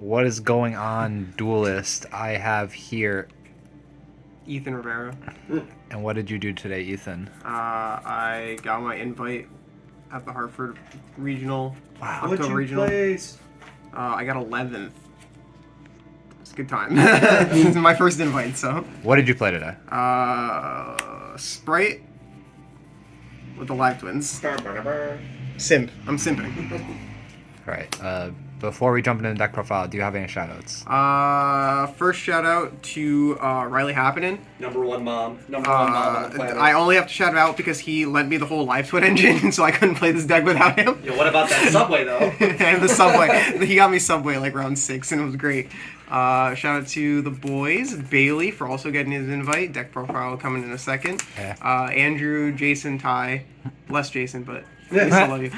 What is going on, Duelist? I have here. Ethan Rivera. And what did you do today, Ethan? I got my invite at the Hartford regional. Wow. October What'd you regional. place? I got 11th. It's a good time. It's my first invite, so. What did you play today? Spright with the live twins. Simp. I'm simping. All right. Before we jump into the deck profile, do you have any shoutouts? First shout out to Riley Happening. Number one mom on the planet. I only have to shout out because he lent me the whole live twin engine, so I couldn't play this deck without him. Yo, what about that subway though? And the subway. He got me subway like round 6, and it was great. Shout out to the boys, Bailey for also getting his invite. Deck profile coming in a second. Yeah. Andrew, Jason, Ty, less Jason, but I still love you.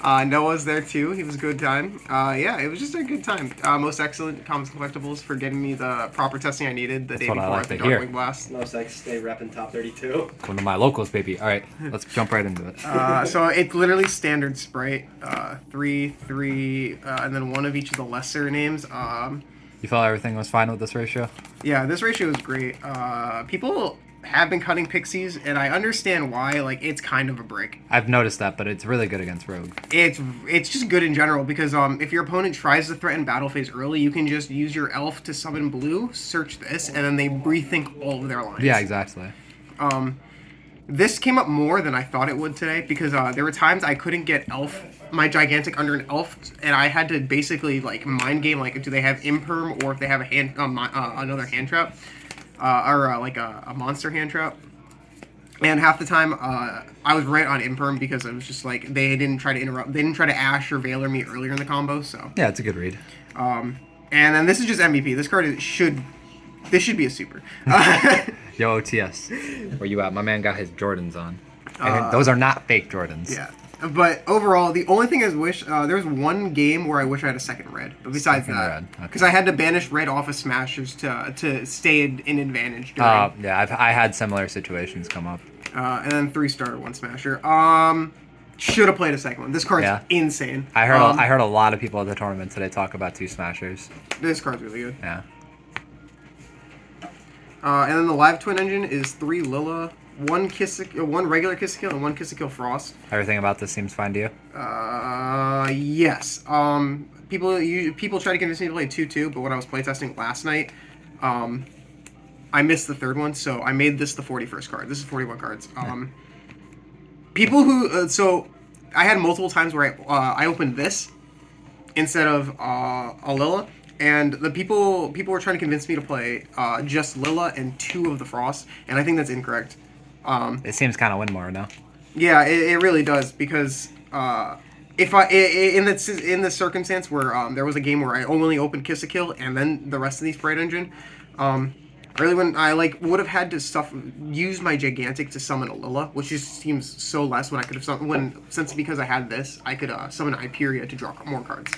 Noah's there too. He was a good time. Yeah, it was just a good time. Most excellent Comics Collectibles for getting me the proper testing I needed the day what I before like at the to hear. Darkwing Blast. Most like stay repping top 32. One of my locals, baby. All right, let's jump right into it. So it's literally standard Spright, 3, and then one of each of the lesser names. You felt everything was fine with this ratio? Yeah, this ratio is great. People have been cutting pixies, and I understand why. Like, it's kind of a brick. I've noticed that, but it's really good against Rogue. It's just good in general because if your opponent tries to threaten battle phase early, you can just use your elf to summon blue, search this, and then they rethink all of their lines. Yeah, exactly. This came up more than I thought it would today because there were times I couldn't get elf, my gigantic under an elf, and I had to basically like mind game like do they have imperm or if they have a another hand trap. Or like a monster hand trap. And half the time, I was right on imperm because it was just like they didn't try to interrupt. They didn't try to Ash or Veiler me earlier in the combo. So Yeah, it's a good read. and then this is just MVP. This card should be a super. Yo, OTS. Where you at? My man got his Jordans on. And those are not fake Jordans. Yeah. But overall, the only thing I wish there was one game where I wish I had a second red. But besides Second that, red, okay. because I had to banish red off of Smashers to stay in advantage. During, Yeah, I had similar situations come up. and then 3-star, 1 Smasher. Should have played a second one. This card's insane. I heard a lot of people at the tournament today talk about 2 Smashers. This card's really good. Yeah. And then the live twin engine is 3 Lilla, 1 regular Kiss-a-Kill, and 1 Kiss-a-Kill Frost. Everything about this seems fine to you? Yes. People try to convince me to play 2-2, but when I was playtesting last night, I missed the third one, so I made this the 41st card. This is 41 cards. People who so I had multiple times where I opened this instead of a Lilla. And the people were trying to convince me to play just Lilla and 2 of the Frost, and I think that's incorrect. It seems kind of win more now. Yeah, it really does because if I in this circumstance where there was a game where I only opened Kiss-a-Kill and then the rest of the Spright engine, really when I would have had to use my gigantic to summon a Lilla, which just seems so less when I could have since because I had this I could summon Hyperia to draw more cards.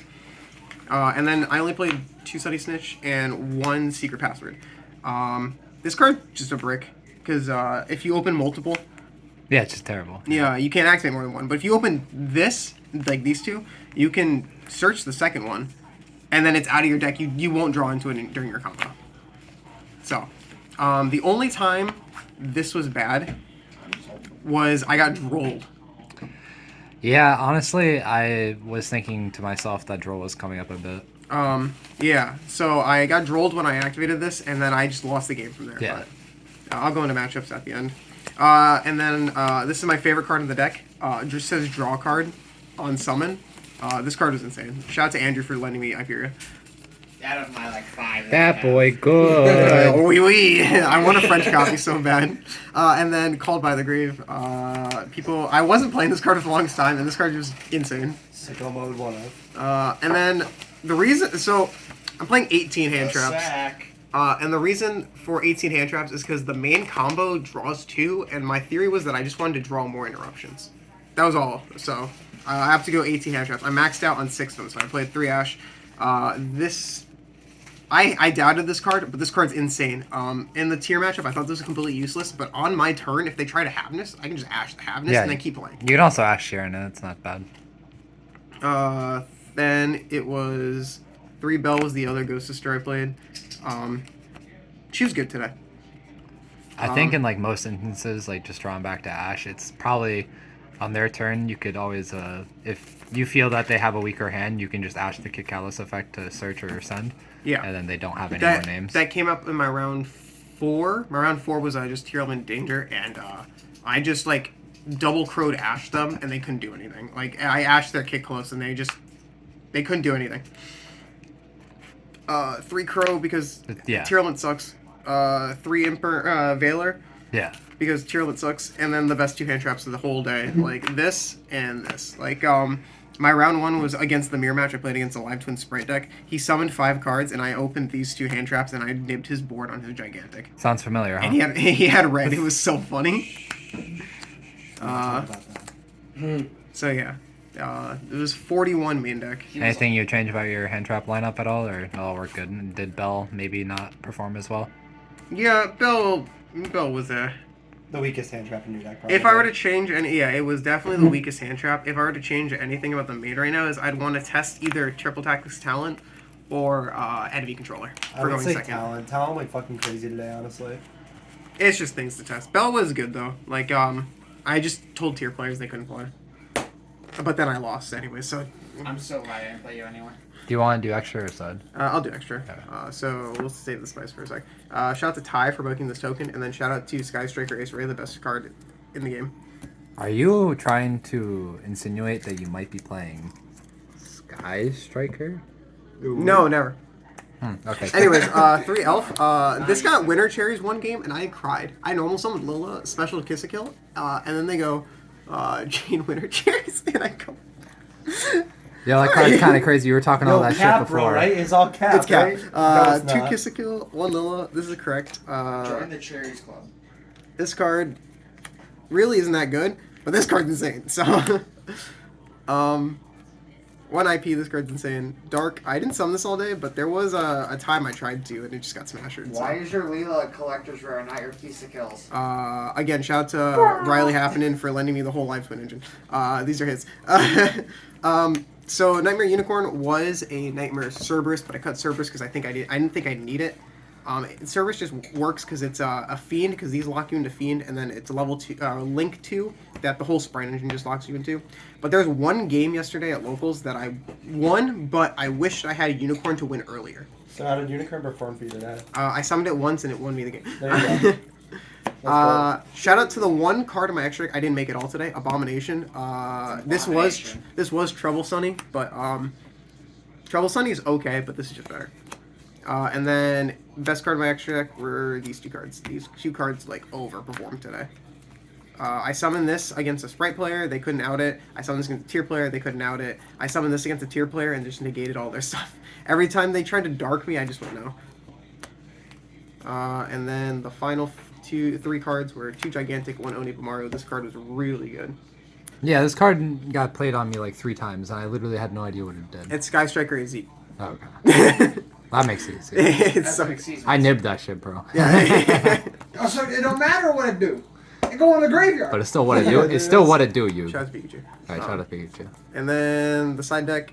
And then I only played 2 Sunny Snitch and 1 Secret Password. This card just a brick because if you open multiple, Yeah, it's just terrible. yeah, you can't activate more than 1. But if you open this, like these 2, you can search the second one, and then it's out of your deck. You won't draw into it during your combo. So, the only time this was bad was I got drolled. Yeah, honestly, I was thinking to myself that Droll was coming up a bit. Yeah, so I got drolled when I activated this, and then I just lost the game from there. Yeah. But I'll go into matchups at the end. And then this is my favorite card in the deck. It just says draw card on summon. This card is insane. Shout out to Andrew for lending me Hyperia. Out of my 5. That boy good. Oui, oui. I want a French copy so bad. And then Called by the Grave. I wasn't playing this card for the longest time, and this card was insane. Sicko mode 1 of. And then the reason, so I'm playing 18 hand traps. And the reason for 18 hand traps is because the main combo draws 2, and my theory was that I just wanted to draw more interruptions. That was all. So I have to go 18 hand traps. I maxed out on 6 of them, so I played 3 Ash. I doubted this card, but this card's insane. In the tier matchup, I thought this was completely useless, but on my turn, if they try to Havness, I can just Ash the Havness and then keep playing. You can also Ash Sharon, and it's not bad. then it was 3 Bell was the other Ghost Sister I played. She was good today. I think in like most instances, like just drawing back to Ash, it's probably on their turn. You could always, if you feel that they have a weaker hand, you can just Ash the Kikalis effect to search or send. Yeah. And then they don't have any more names. That came up in my round 4. My round 4 was just Tier Element Danger, and I just like double crowed Ash them, and they couldn't do anything. Like I Ashed their Kikalis, and they couldn't do anything. 3 Crow because Tier Element sucks. 3 Veiler. Yeah. Because Tier Element sucks, and then the best 2 hand traps of the whole day, like this and this. Like my round 1 was against the mirror match I played against a Live Twin Spright deck. He summoned 5 cards, and I opened these 2 hand traps, and I nibbed his board on his Gigantic. Sounds familiar, huh? And he had red. It was so funny. So yeah, it was 41 main deck. Anything you change about your hand trap lineup at all, or it all worked good? And did Bell maybe not perform as well? Yeah, Bell was there. The weakest hand trap in your deck, probably. If I were to change it was definitely the weakest hand trap. If I were to change anything about the main right now, is I'd want to test either Triple Tactics Talent or Enemy Controller I for would going say second. Talent. Talent went fucking crazy today, honestly. It's just things to test. Bell was good though. Like I just told tier players they couldn't play, but then I lost anyway. So I'm so glad I didn't play you anyway. Do you want to do extra or side? I'll do extra. So we'll save the spice for a sec. Shout out to Ty for booking this token, and then shout out to Sky Striker Ace Ray, the best card in the game. Are you trying to insinuate that you might be playing Sky Striker? No, never. Okay. Anyways, 3 Elf. This got Winter Cherries one game, and I cried. I normal summoned Lola, special Kiss a Kill, and then they go, Jane Winter Cherries, and I go... Yeah, that card's kind of crazy. You were talking all that cap, shit before. Bro, right? It's all cap, It's cap. right? No, it's 2 not. Kiss a Kill, 1 Lola. This is correct. Join the Cherries Club. This card really isn't that good, but this card's insane. So, 1 IP, this card's insane. Dark, I didn't summon this all day, but there was a time I tried to, and it just got smashed. Why is your Leela a collector's rare, not your piece of kills? Again, shout out to Riley Haffenen for lending me the whole Live Twin engine. These are his. So Nightmare Unicorn was a Nightmare Cerberus, but I cut Cerberus because I didn't think I'd need it. Cerberus just works because it's a Fiend, because these lock you into Fiend, and then it's a level 2, Link 2, that the whole Spright engine just locks you into. But there's one game yesterday at Locals that I won, but I wished I had a Unicorn to win earlier. So how did Unicorn perform for you today? I summoned it once and it won me the game. There you go. Shout out to the 1 card in my extra deck. I didn't make it all today. Abomination. This was Trouble Sunny, but Trouble Sunny is okay, but this is just better. And then best card in my extra deck were these 2 cards. These 2 cards like overperformed today. I summoned this against a Spright player, they couldn't out it. I summoned this against a tier player, they couldn't out it. I summoned this against a tier player and just negated all their stuff. Every time they tried to dark me, I just went no. And then the final 3 cards were 2 Gigantic, 1 Onibamaru. This card was really good. Yeah, this card got played on me like 3 times, and I literally had no idea what it did. It's Sky Striker AZ. Oh, okay. That makes it easy. It's so... I nibbed that shit, bro. Yeah. Oh, so it don't matter what it do. It go in the graveyard. But it's still what it do. It's still what it do, you. Shout out to Pikachu. Alright, shout out to Pikachu. And then the side deck,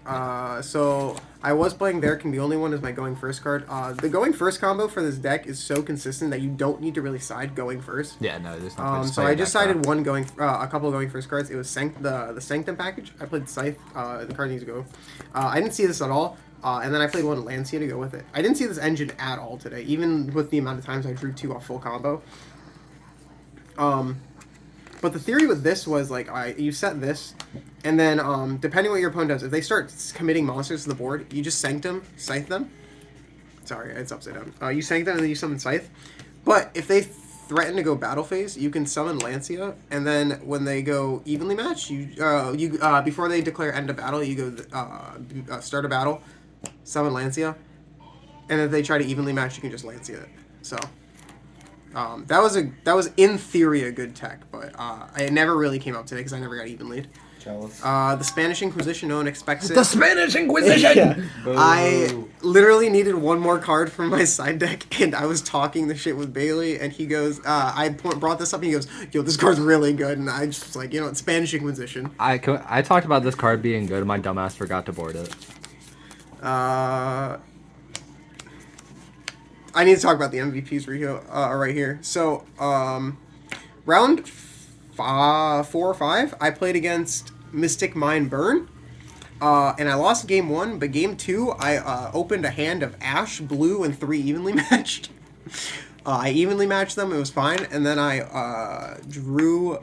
so I was playing Varric, and the only one is my going first card. The going first combo for this deck is so consistent that you don't need to really side going first. Yeah, no, there's no So I just sided a couple of going first cards. It was the Sanctum package. I played Scythe. The card needs to go. I didn't see this at all. And then I played 1 Lancia to go with it. I didn't see this engine at all today, even with the amount of times I drew 2 off full combo. But the theory with this was like you set this, and then depending what your opponent does, if they start committing monsters to the board, you just Sanctum, Scythe them. Sorry, it's upside down. You Sanctum and then you summon Scythe. But if they threaten to go battle phase, you can summon Lancia, and then when they go evenly match, you before they declare end of battle, you go start a battle, summon Lancia, and if they try to evenly match, you can just Lancia it. So. That was in theory a good tech, but it never really came up today because I never got even lead. Jealous. The Spanish Inquisition, no one expects it. The Spanish Inquisition! Yeah. I literally needed 1 more card from my side deck, and I was talking the shit with Bailey, and he goes, I brought this up, and he goes, yo, this card's really good, and I just was like, it's Spanish Inquisition. I talked about this card being good, and my dumbass forgot to board it. I need to talk about the MVPs right here. So, round 4 or 5, I played against Mystic Mind Burn. And I lost game 1, but game 2, I opened a hand of Ash, Blue, and 3 evenly matched. I evenly matched them, it was fine, and then I drew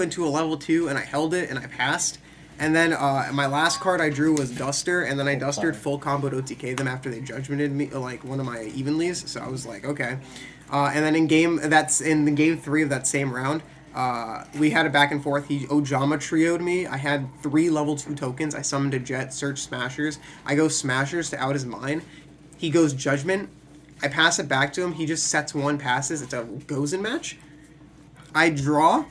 into a level 2, and I held it, and I passed. And then my last card I drew was Duster, and then I Dustered full comboed OTK them after they judgmented me, like one of my evenlies. So I was like, okay. And then in the game 3 of that same round, we had a back and forth. He Ojama trioed me. I had 3 level 2 tokens. I summoned a Jet, search Smashers. I go Smashers to out his mine. He goes Judgment. I pass it back to him. He just sets 1, passes. It's a Gozen match. I draw.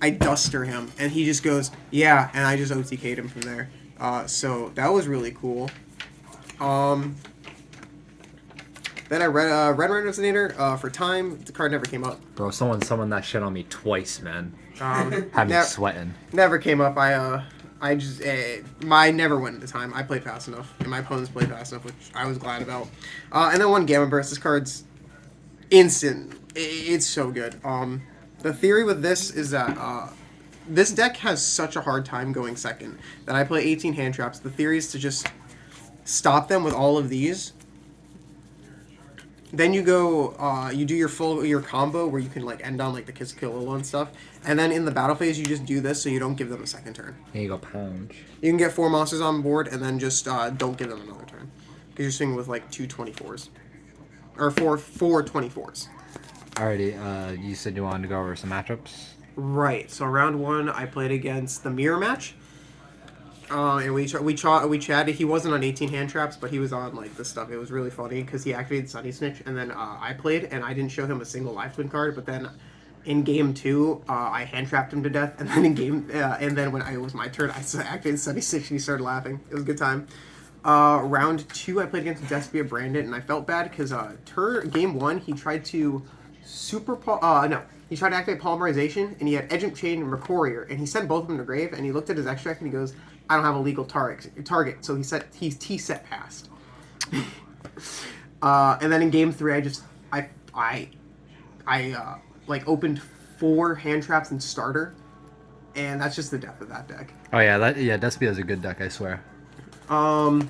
I Duster him, and he just goes, yeah, and I just OTK'd him from there. So that was really cool. Then I Red Resonator for time. The card never came up. Bro, someone summoned that shit on me twice, man. Had me nev- sweating. Never came up. I never went into time. I played fast enough, and my opponents played fast enough, which I was glad about. And then one Gamma Burst. This card's instant. It's so good. The theory with this is that this deck has such a hard time going second that I play 18 hand traps. The theory is to just stop them with all of these. Then you go, you do your combo where you can like end on like the Kiss Kill and stuff. And then in the battle phase, you just do this so you don't give them a second turn. Here you go, Punch. You can get 4 monsters on board and then just don't give them another turn. Because you're swinging with like 2 24s. Or 4 24s. Alrighty, you said you wanted to go over some matchups? Right. So round 1, I played against the mirror match. And we chatted. He wasn't on 18 hand traps, but he was on like this stuff. It was really funny because he activated Sunny Snitch, and then I played, and I didn't show him a single life twin card. But then in game 2, I hand trapped him to death, and then and then when it was my turn, I activated Sunny Snitch, and he started laughing. It was a good time. Round 2, I played against Despia Brandon, and I felt bad because game 1 he tried to he tried to activate Polymerization, and he had Edgent Chain and Mercurier, and he sent both of them to grave, and he looked at his extract, and he goes, I don't have a legal target, so he T-set passed. And then in game 3, I opened 4 hand traps and starter, and that's just the depth of that deck. Oh yeah, Despia is a good deck, I swear. Round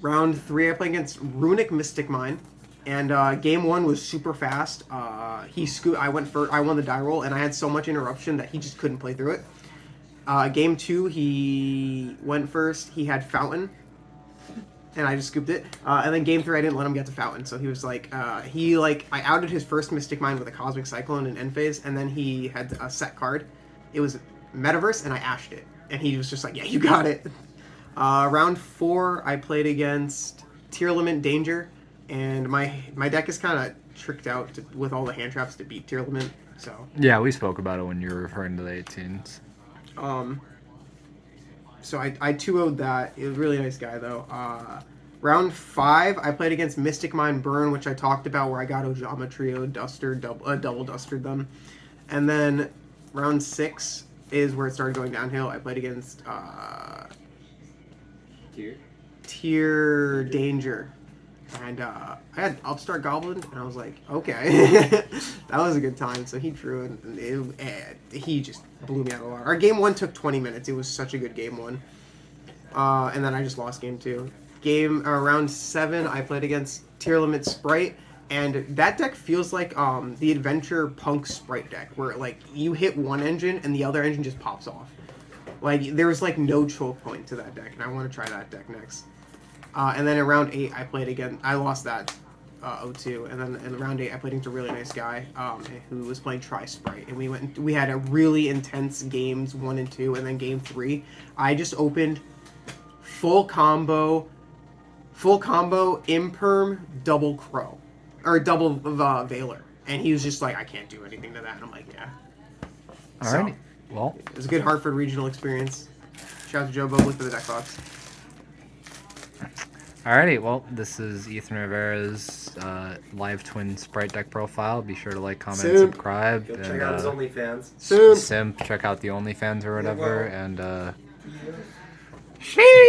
3, I played against Runic Mystic Mine. And game 1 was super fast. I went first. I won the die roll, and I had so much interruption that he just couldn't play through it. Game 2, he went first. He had Fountain, and I just scooped it. And then game 3, I didn't let him get to Fountain, so he was like, I outed his first Mystic Mine with a Cosmic Cyclone in end phase, and then he had a set card. It was Metaverse, and I ashed it, and he was just like, yeah, you got it. Round 4, I played against Tier Limit Danger. And my deck is kind of tricked out with all the hand traps to beat Tier Limit, so... Yeah, we spoke about it when you were referring to the 18s. So I 2-0'd that. He was a really nice guy, though. Round 5, I played against Mystic Mind Burn, which I talked about, where I got Ojama Trio, double Dustered them. And then round 6 is where it started going downhill. I played against Tier Danger. And I had Upstart Goblin, and I was like, okay. That was a good time. So he drew, and he just blew me out of the water. Our game 1 took 20 minutes. It was such a good game 1. And then I just lost game 2. Round 7, I played against Tier Limit Spright, and that deck feels like the Adventure Punk Spright deck, where like you hit one engine, and the other engine just pops off. Like, there's like no choke point to that deck, and I want to try that deck next. And then in round 8, I played again. I lost that 0-2, and then in round 8, I played against a really nice guy who was playing Tri-Sprite, and we had a really intense games 1 and 2, and then game 3, I just opened full combo, Imperm, double Crow, or double Veiler, and he was just like, I can't do anything to that, and I'm like, yeah. Alright, well, it was a good Hartford regional experience. Shout out to Joe Bobley for the deck box. Alrighty, well, this is Ethan Rivera's live twin Sprite deck profile. Be sure to like, comment, subscribe. Go and, check out his OnlyFans. Soon. Simp, check out the OnlyFans or whatever, and Sheesh.